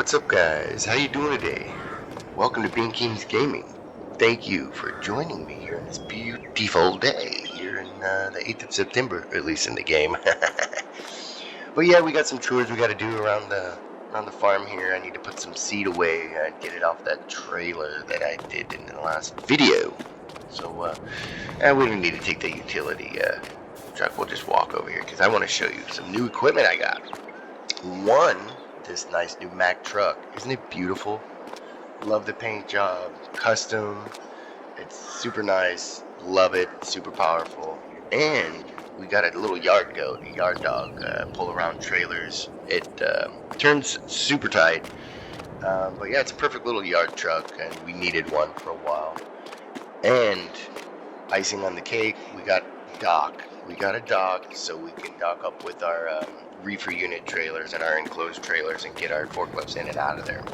What's up, guys? How you doing today? Welcome to Bean Kings Gaming. Thank you for joining me here on this beautiful day here in the 8th of September, at least in the game. But yeah, we got some chores we got to do around the farm here. I need to put some seed away and get it off that trailer that I did in the last video. So we don't need to take the utility truck. We'll just walk over here because I want to show you some new equipment I got. One, this nice new Mack truck. Isn't it beautiful? Love the paint job. Custom. It's super nice. Love it. Super powerful. And we got a little yard goat, a yard dog, pull around trailers. It turns super tight. But yeah, it's a perfect little yard truck, and we needed one for a while. And icing on the cake, we got dock. We got a dock so we can dock up with our reefer unit trailers and our enclosed trailers and get our forklifts in and out of there.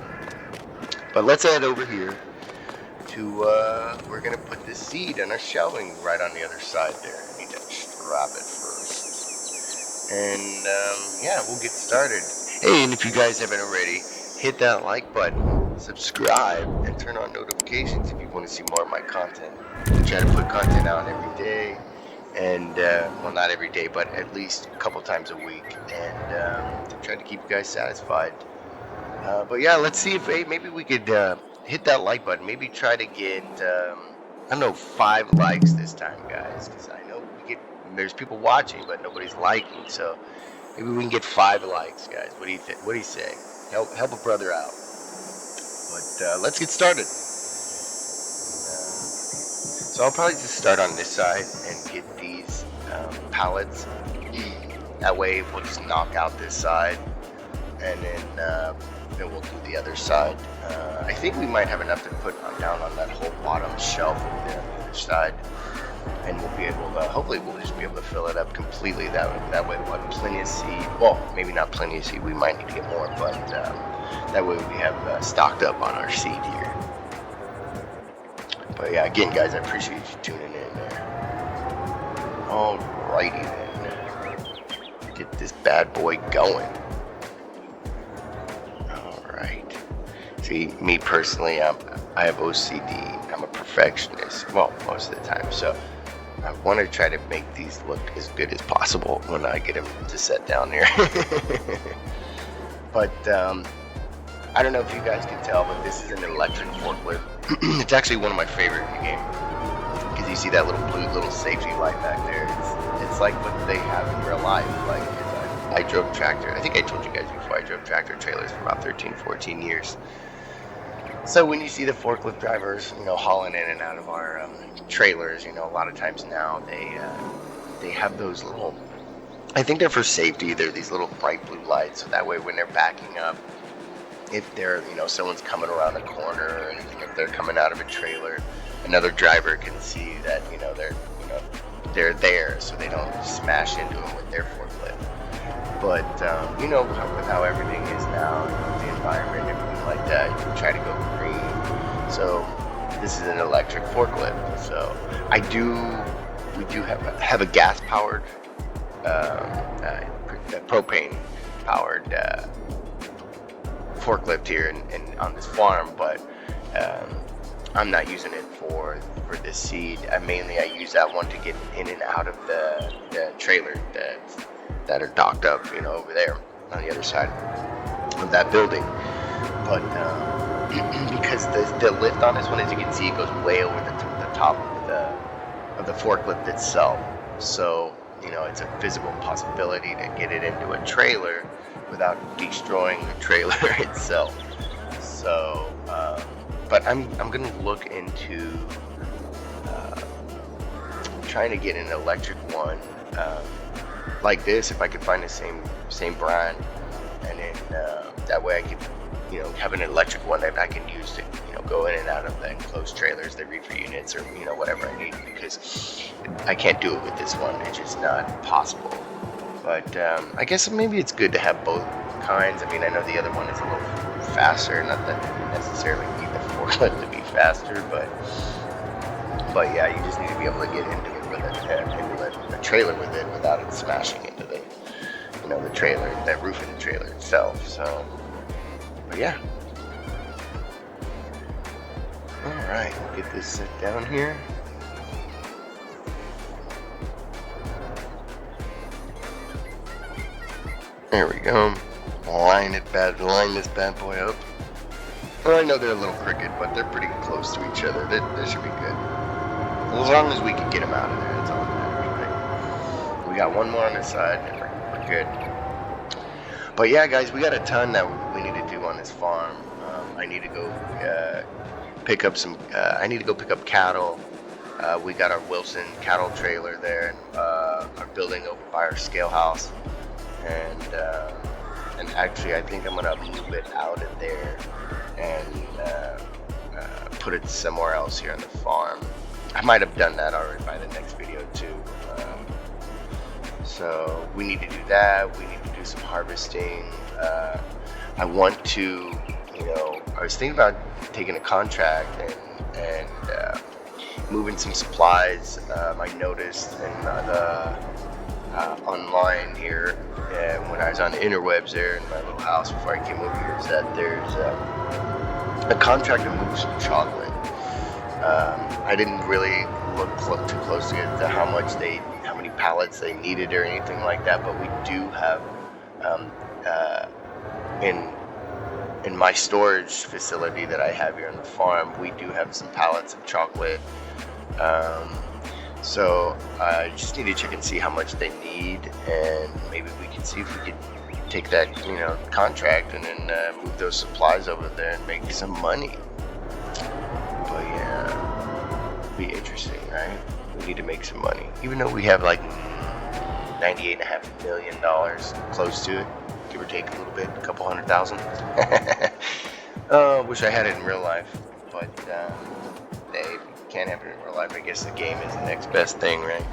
But let's head over here to, we're going to put this seed on our shelving right on the other side there. I need to strap it first. And yeah, we'll get started. Hey, and if you guys haven't already, hit that like button, subscribe, and turn on notifications if you want to see more of my content. I try to put content out every day. And, well, not every day, but at least a couple times a week, and to try to keep you guys satisfied. But yeah, let's see if maybe we could hit that like button. Maybe try to get, I don't know, 5 likes this time, guys, because I know there's people watching, but nobody's liking, so maybe we can get 5 likes, guys. What do you think? What do you say? Help a brother out. But let's get started. So I'll probably just start on this side and get these pallets. That way we'll just knock out this side, and then we'll do the other side. I think we might have enough to put down on that whole bottom shelf over there on the other side, and we'll be able to, hopefully we'll just be able to fill it up completely. That way we'll have plenty of seed. Well, maybe not plenty of seed, we might need to get more, but that way we have stocked up on our seed here. But yeah, again, guys, I appreciate you tuning in there. Alrighty then. Get this bad boy going. Alright. See, me personally, I have OCD. I'm a perfectionist. Well, most of the time. So I want to try to make these look as good as possible when I get them to set down there. But I don't know if you guys can tell, but this is an electric forklift. It's actually one of my favorite in the game, because you see that little blue little safety light back there. It's like what they have in real life. Like I drove tractor. I think I told you guys before, I drove tractor trailers for about 13, 14 years. So when you see the forklift drivers, hauling in and out of our trailers, a lot of times now they have those little, I think they're for safety. They're these little bright blue lights, so that way when they're backing up, if they're, someone's coming around a corner or anything, if they're coming out of a trailer, another driver can see that, they're there, so they don't smash into them with their forklift. But, with how everything is now, the environment, everything like that, you try to go green. So this is an electric forklift. So we do have a gas-powered, propane-powered, forklift here and on this farm, but I'm not using it for this seed. I use that one to get in and out of the trailer that are docked up, over there on the other side of that building. But because the lift on this one, as you can see, it goes way over the top of the forklift itself. So it's a physical possibility to get it into a trailer without destroying the trailer itself. So, but I'm gonna look into trying to get an electric one like this, if I could find the same brand, and then that way I could have an electric one that I can use to go in and out of the enclosed trailers, the reefer units, or whatever I need, because I can't do it with this one. It's just not possible. But I guess maybe it's good to have both kinds. I mean, I know the other one is a little faster. Not that you necessarily need the forklift to be faster, but yeah, you just need to be able to get into it with a trailer with it without it smashing into the trailer, that roof of the trailer itself. So, but Yeah. Alright, we'll get this set down here. There we go. Line this bad boy up. Well, I know they're a little crooked, but they're pretty close to each other. They should be good. As long as we can get them out of there, that's all that matters, right? We got one more on this side, and we're good. But yeah, guys, we got a ton that we need to do on this farm. I need to go pick up some. I need to go pick up cattle. We got our Wilson cattle trailer there, and our building over by our scale house, and actually, I think I'm gonna move it out of there and put it somewhere else here on the farm. I might have done that already by the next video too. So we need to do that. We need to do some harvesting. I want to, I was thinking about taking a contract and moving some supplies. I noticed in the online here, when I was on the interwebs there in my little house before I came over here, is that there's a contract to move some chocolate. I didn't really look too closely at how many pallets they needed or anything like that, but we do have in my storage facility that I have here on the farm, we do have some pallets of chocolate. So I just need to check and see how much they need, and maybe we can see if we could take that contract and then move those supplies over there and make some money. But yeah, it'll be interesting, right? We need to make some money, even though we have like $98.5 million close to it, give or take a little bit, a couple $100,000. Wish I had it in real life, but they can't have it in real life. I guess the game is the next best thing, right?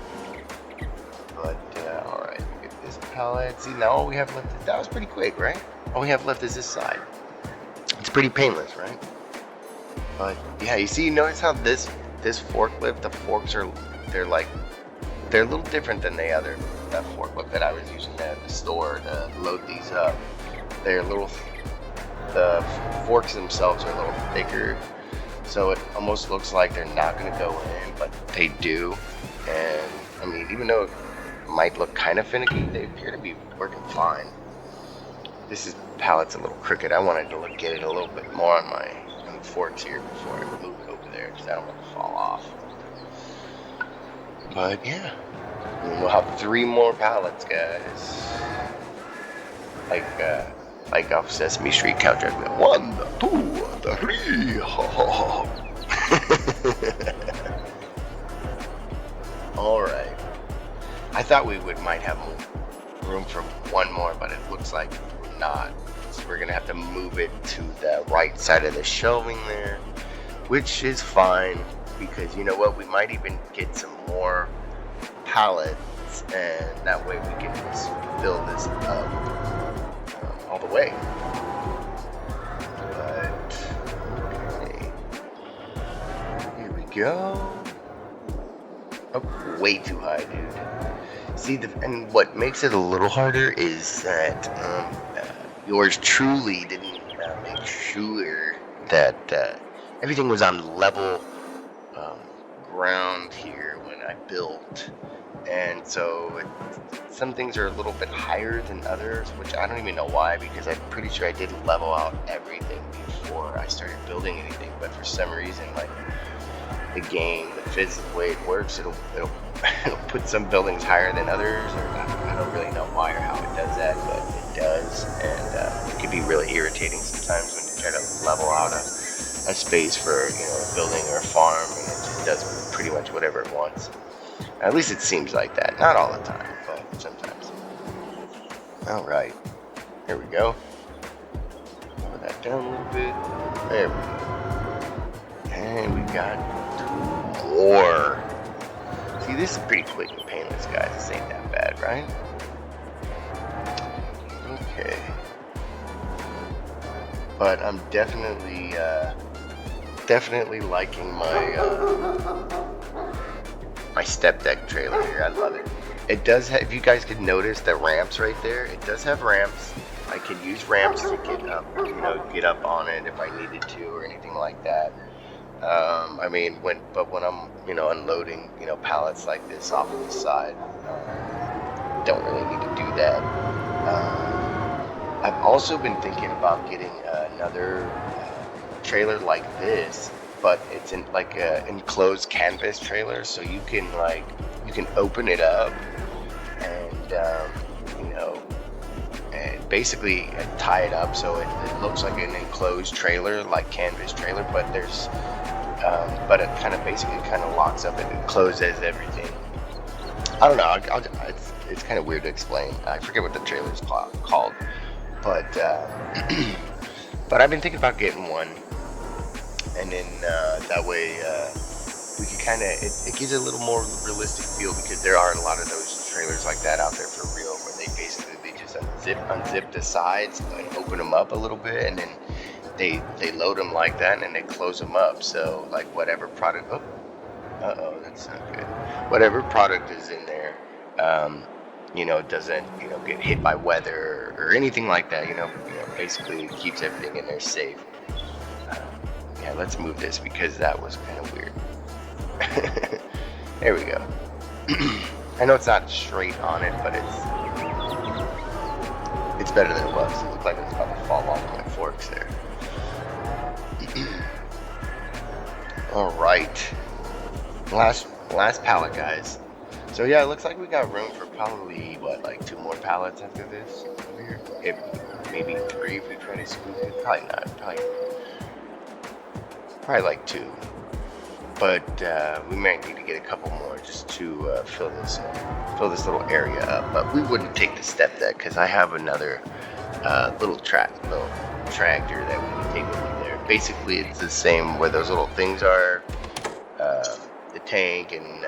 But alright, get this pallet. See, now all we have left, that was pretty quick, right? All we have left is this side. It's pretty painless, right? But yeah, you notice how this forklift, the forks they're a little different than that forklift that I was using at the store to load these up. The forks themselves are a little thicker, so it almost looks like they're not going to go in, but they do. And I mean, even though it might look kind of finicky, they appear to be working fine. This pallet's a little crooked. I wanted to get it a little bit more on the forks here before I move it over there, because I don't want it to fall off. But yeah, we'll have 3 more pallets, guys. Like off Sesame Street countdown. 1, 2, 3. All right. I thought we might have room for 1 more, but it looks like not. So we're gonna have to move it to the right side of the shelving there, which is fine, because you know what? We might even get some more pallets, and that way we can just fill this up all the way. But okay, here we go. Oh, way too high, dude. See, and what makes it a little harder is that yours truly didn't make sure that everything was on level ground here when I built. And so some things are a little bit higher than others, which I don't even know why, because I'm pretty sure I didn't level out everything before I started building anything. But for some reason, like the game, the physics, the way it works, it'll put some buildings higher than others, or I don't really know why or how it does that, but it does. And it can be really irritating sometimes when you try to level out a space for a building or a farm, and it just does pretty much whatever it wants. At least it seems like that. Not all the time, but sometimes. Alright. Here we go. Lower that down a little bit. There we go. And we got 2 more. See, this is pretty quick and painless, guys. This ain't that bad, right? Okay. But I'm definitely liking my step deck trailer here. I love it. It does have, if you guys could notice the ramps right there, it does have ramps. I can use ramps to get up, get up on it if I needed to or anything like that. I mean, when I'm, unloading, pallets like this off of the side, don't really need to do that. I've also been thinking about getting another trailer like this, but it's in like an enclosed canvas trailer, so you can open it up and and basically tie it up so it looks like an enclosed trailer, like canvas trailer, but there's but it kind of locks up and closes everything. I don't know. It's kind of weird to explain. I forget what the trailer's called, but but I've been thinking about getting one, and then that way we can kind of it gives it a little more realistic feel, because there are a lot of those trailers like that out there for real, where they just unzip the sides and open them up a little bit, and then they load them like that, and then they close them up. So like whatever product, that's not good. Whatever product is in there, doesn't get hit by weather or anything like that. Basically it keeps everything in there safe. Yeah, let's move this because that was kind of weird. There we go. I know it's not straight on it, but it's better than it was. It looked like it was about to fall off my forks there. All right, last pallet, guys. So yeah, it looks like we got room for probably like 2 more pallets after this. Maybe 3 if we try to squeeze it. Probably not. Probably like 2. But we might need to get a couple more just to fill this little area up. But we wouldn't take the step deck because I have another little tractor that we can take with me there. Basically, it's the same where those little things are, the tank and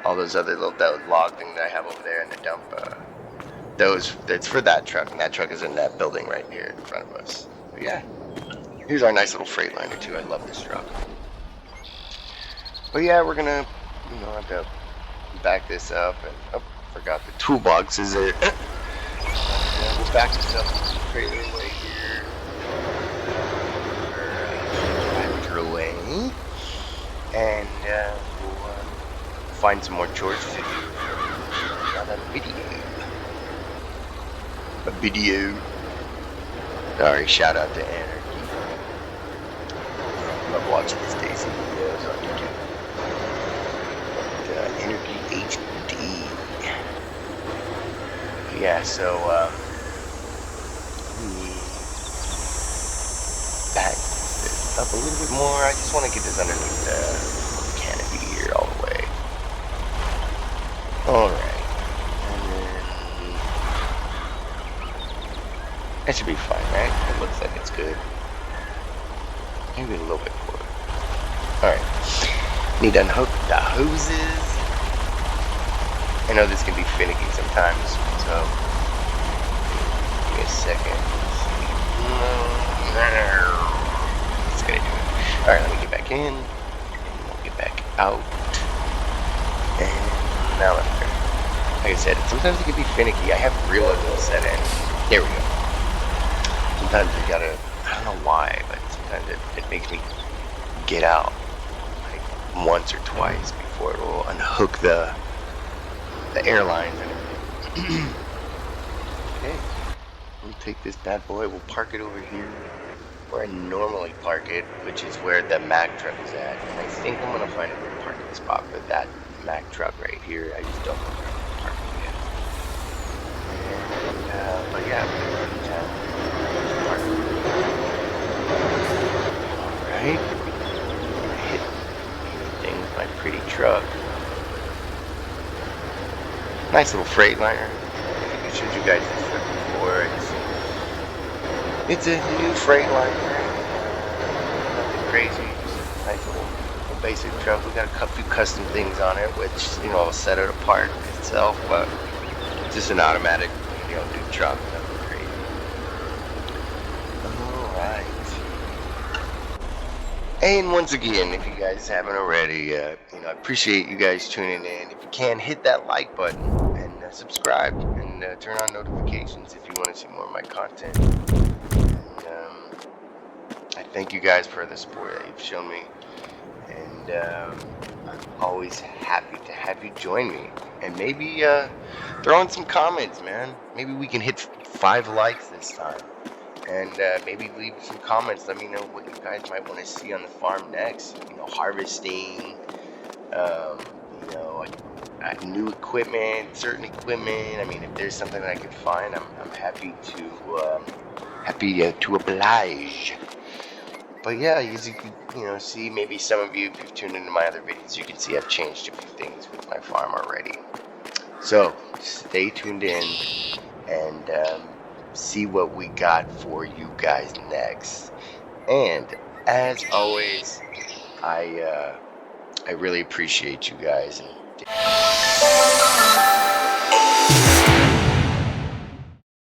all those other that log thing that I have over there in the dump. That's for that truck, and that truck is in that building right here in front of us. But yeah, here's our nice little Freightliner too. I love this truck. But yeah, we're gonna, have to back this up, and forgot the toolbox is there. We'll back this up straight away here. Away, and we'll find some more chores to do on a video. Sorry, shout out to Anarchy. Love watching Stacy videos on YouTube. Energy HD. Yeah, so back this up a little bit more. I just want to get this underneath the canopy here all the way. Alright. And then that should be fine, right? It looks like it's good. Maybe a little bit forward. Alright. Need to unhook the hoses. I know this can be finicky sometimes, so give me a second. It's gonna do it. Alright, let me get back in. And we'll get back out. And now let me go. Like I said, sometimes it can be finicky. I have realism set in. There we go. Sometimes you gotta, I don't know why, but sometimes it makes me get out like once or twice before it will unhook the airlines and everything. Okay, we'll take this bad boy, we'll park it over here where I normally park it, which is where the Mack truck is at. And I think I'm gonna find a good parking spot for that Mack truck right here. I just don't know where I'm gonna park it yet. And, but yeah, I'm gonna run down. Alright. Hit anything with my pretty truck. Nice little Freightliner. I showed you guys this truck before. It's a new Freightliner. Nothing crazy. Just a nice little basic truck. We got a few custom things on it, which will set it apart itself. But it's just an automatic, new truck. Nothing crazy. All right. And once again, if you guys haven't already, I appreciate you guys tuning in. If you can, hit that like button and subscribe. And and turn on notifications if you want to see more of my content. And, I thank you guys for the support that you've shown me, and I'm always happy to have you join me. And maybe throw in some comments, man. Maybe we can hit 5 likes this time. And maybe leave some comments. Let me know what you guys might want to see on the farm next. You know, harvesting, you know, new equipment, certain equipment. I mean, if there's something that I can find, I'm happy to oblige. But yeah, as you can see, maybe some of you, if you've tuned into my other videos, you can see I've changed a few things with my farm already. So stay tuned in and see what we got for you guys next. And as always, I really appreciate you guys. And